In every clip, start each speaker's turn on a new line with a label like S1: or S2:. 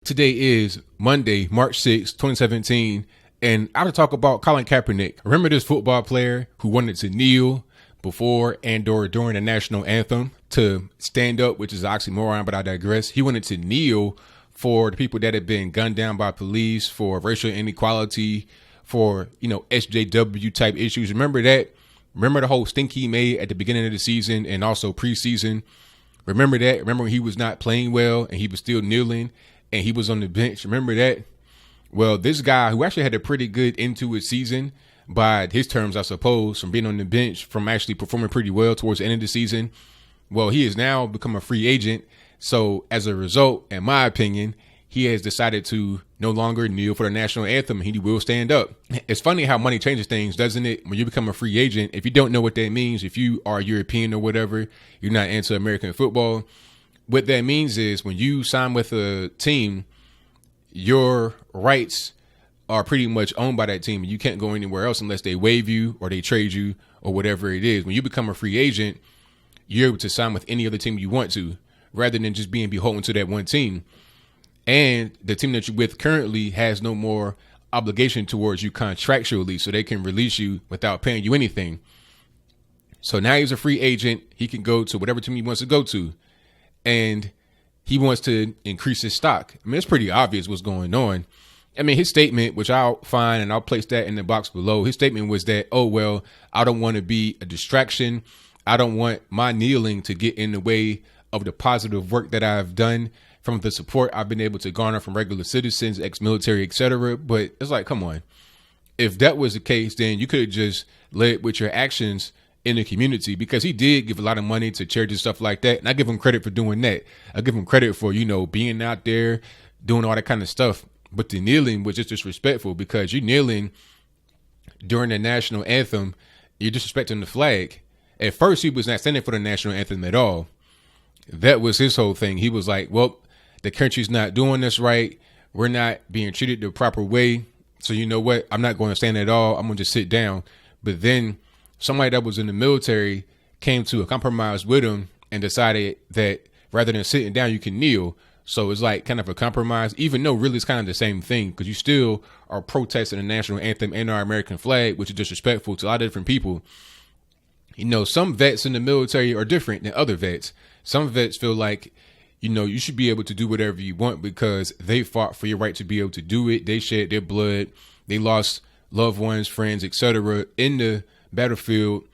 S1: Today is Monday, March 6, 2017, and I want to talk about Colin Kaepernick. Remember this football player who wanted to kneel before and or during the National Anthem to stand up, which is an oxymoron, but I digress. He wanted to kneel for the people that had been gunned down by police, for racial inequality, for, SJW type issues. Remember that? Remember the whole stink he made at the beginning of the season and also preseason? Remember that? Remember when he was not playing well and he was still kneeling and he was on the bench? Remember that? Well, this guy who actually had a pretty good end to his season by his terms, I suppose, from being on the bench, from actually performing pretty well towards the end of the season. Well, he has now become a free agent. So as a result, in my opinion, he has decided to no longer kneel for the national anthem. He will stand up. It's funny how money changes things, doesn't it? When you become a free agent, if you don't know what that means, if you are European or whatever, you're not into American football. What that means is when you sign with a team, your rights are pretty much owned by that team. You can't go anywhere else unless they waive you or they trade you or whatever it is. When you become a free agent, you're able to sign with any other team you want to, rather than just being beholden to that one team. And the team that you're with currently has no more obligation towards you contractually, so they can release you without paying you anything. So now he's a free agent. He can go to whatever team he wants to go to. And he wants to increase his stock. I mean, it's pretty obvious what's going on. I mean, his statement, which I'll find and I'll place that in the box below. His statement was that, I don't want to be a distraction. I don't want my kneeling to get in the way of the positive work that I've done, from the support I've been able to garner from regular citizens, ex-military, etc. But it's like, come on. If that was the case, then you could have just led with your actions in the community, because he did give a lot of money to charities, stuff like that. And I give him credit for doing that. I give him credit for, being out there, doing all that kind of stuff. But the kneeling was just disrespectful, because you're kneeling during the national anthem. You're disrespecting the flag. At first, he was not standing for the national anthem at all. That was his whole thing. He was like, well, the country's not doing this right. We're not being treated the proper way. So you know what? I'm not going to stand at all. I'm going to just sit down. But then somebody that was in the military came to a compromise with him and decided that rather than sitting down, you can kneel. So it's like kind of a compromise, even though really it's kind of the same thing, because you still are protesting the national anthem and our American flag, which is disrespectful to a lot of different people. Some vets in the military are different than other vets. Some vets feel like, you should be able to do whatever you want because they fought for your right to be able to do it. They shed their blood. They lost loved ones, friends, etc. in the battlefield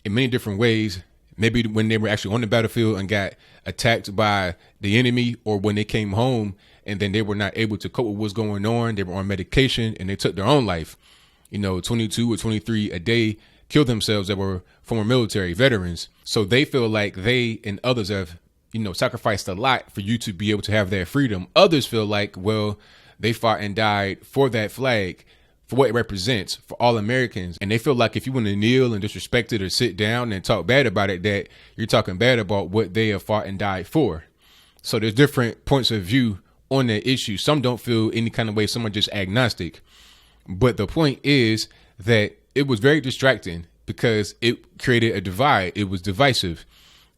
S1: in many different ways. Maybe when they were actually on the battlefield and got attacked by the enemy, or when they came home and then they were not able to cope with what's going on. They were on medication and they took their own life. 22 or 23 a day killed themselves that were former military veterans. So they feel like they and others have, sacrificed a lot for you to be able to have that freedom. Others feel like, well, they fought and died for that flag, for what it represents for all Americans. And they feel like if you want to kneel and disrespect it or sit down and talk bad about it, that you're talking bad about what they have fought and died for. So there's different points of view on that issue. Some don't feel any kind of way. Some are just agnostic. But the point is that it was very distracting because it created a divide. It was divisive.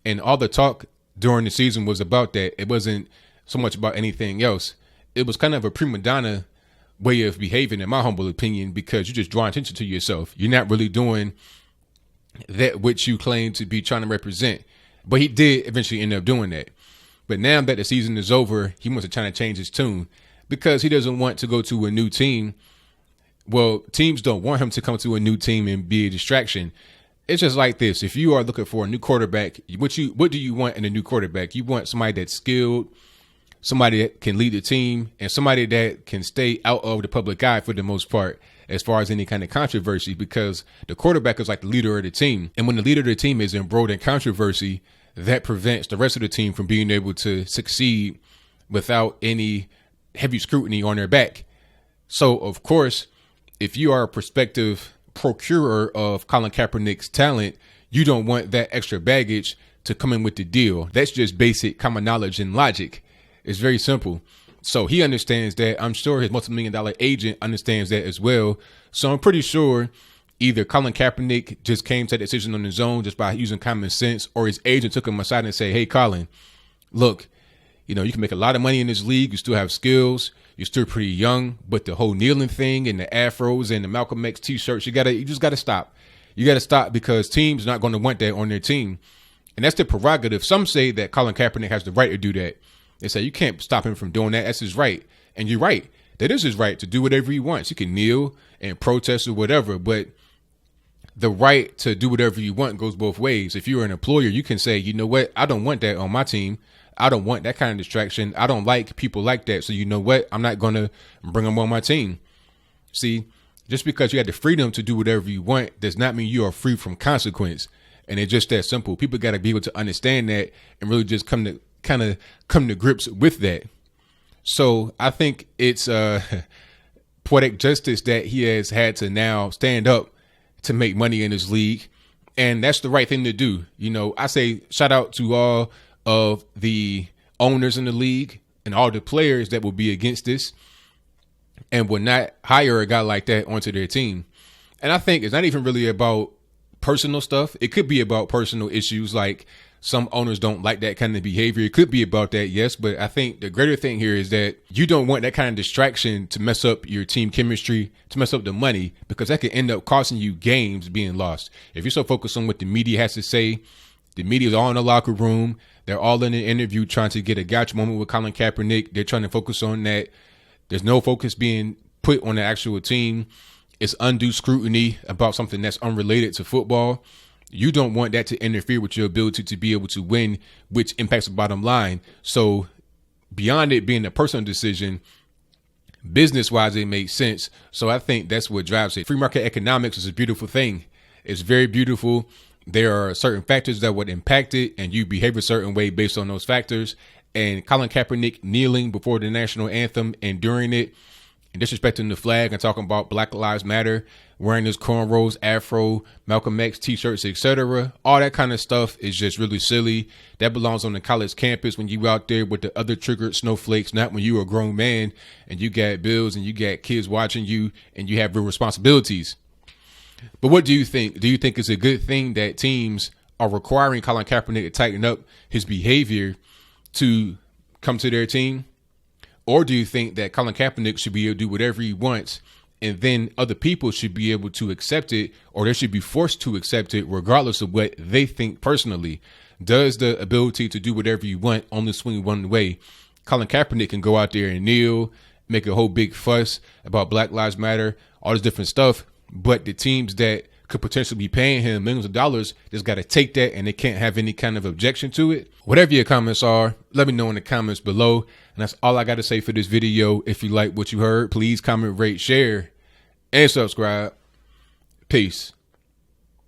S1: And all the talk during the season was about that. It wasn't so much about anything else. It was kind of a prima donna way of behaving, in my humble opinion, because you just draw attention to yourself. You're not really doing that which you claim to be trying to represent. But he did eventually end up doing that. But now that the season is over, he wants to try to change his tune because he doesn't want to go to a new team. Well, teams don't want him to come to a new team and be a distraction. It's just like this. If you are looking for a new quarterback, what do you want in a new quarterback? You want somebody that's skilled, somebody that can lead the team, and somebody that can stay out of the public eye for the most part as far as any kind of controversy, because the quarterback is like the leader of the team. And when the leader of the team is embroiled in controversy, that prevents the rest of the team from being able to succeed without any heavy scrutiny on their back. So, of course, if you are a prospective procurer of Colin Kaepernick's talent, you don't want that extra baggage to come in with the deal. That's just basic common knowledge and logic. It's very simple. So he understands that. I'm sure his multi-million-dollar agent understands that as well. So I'm pretty sure either Colin Kaepernick just came to that decision on his own just by using common sense, or his agent took him aside and said, hey, Colin, look, You know, you can make a lot of money in this league. You still have skills. You're still pretty young, but the whole kneeling thing and the afros and the Malcolm X t-shirts, you just gotta stop. You gotta stop because teams are not going to want that on their team. And that's the prerogative. Some say that Colin Kaepernick has the right to do that. They say you can't stop him from doing that. That's his right. And you're right. That is his right to do whatever he wants. He can kneel and protest or whatever, but the right to do whatever you want goes both ways. If you're an employer, you can say, you know what? I don't want that on my team. I don't want that kind of distraction. I don't like people like that. So you know what? I'm not going to bring them on my team. See, just because you have the freedom to do whatever you want does not mean you are free from consequence. And it's just that simple. People got to be able to understand that and really just come to grips with that. So I think it's poetic justice that he has had to now stand up to make money in this league. And that's the right thing to do. You know, I say shout out to all of the owners in the league and all the players that will be against this and will not hire a guy like that onto their team. And I think it's not even really about personal stuff. It could be about personal issues, like some owners don't like that kind of behavior. It could be about that, yes. But I think the greater thing here is that you don't want that kind of distraction to mess up your team chemistry, to mess up the money, because that could end up costing you games being lost. If you're so focused on what the media has to say, the media is all in the locker room. They're all in an interview trying to get a gotcha moment with Colin Kaepernick. They're trying to focus on that. There's no focus being put on the actual team. It's undue scrutiny about something that's unrelated to football. You don't want that to interfere with your ability to be able to win, which impacts the bottom line. So beyond it being a personal decision, business-wise, it makes sense. So I think that's what drives it. Free market economics is a beautiful thing. It's very beautiful. There are certain factors that would impact it, and you behave a certain way based on those factors. And Colin Kaepernick kneeling before the national anthem and during it, and disrespecting the flag and talking about Black Lives Matter, wearing his cornrows, afro, Malcolm X t-shirts, etc. All that kind of stuff is just really silly. That belongs on the college campus when you out there with the other triggered snowflakes, not when you're a grown man and you got bills and you got kids watching you and you have real responsibilities. But what do you think? Do you think it's a good thing that teams are requiring Colin Kaepernick to tighten up his behavior to come to their team? Or do you think that Colin Kaepernick should be able to do whatever he wants and then other people should be able to accept it, or they should be forced to accept it regardless of what they think personally? Does the ability to do whatever you want only swing one way? Colin Kaepernick can go out there and kneel, make a whole big fuss about Black Lives Matter, all this different stuff. But the teams that could potentially be paying him millions of dollars just got to take that, and they can't have any kind of objection to it. Whatever your comments are, let me know in the comments below. And that's all I got to say for this video. If you like what you heard, please comment, rate, share, and subscribe. Peace.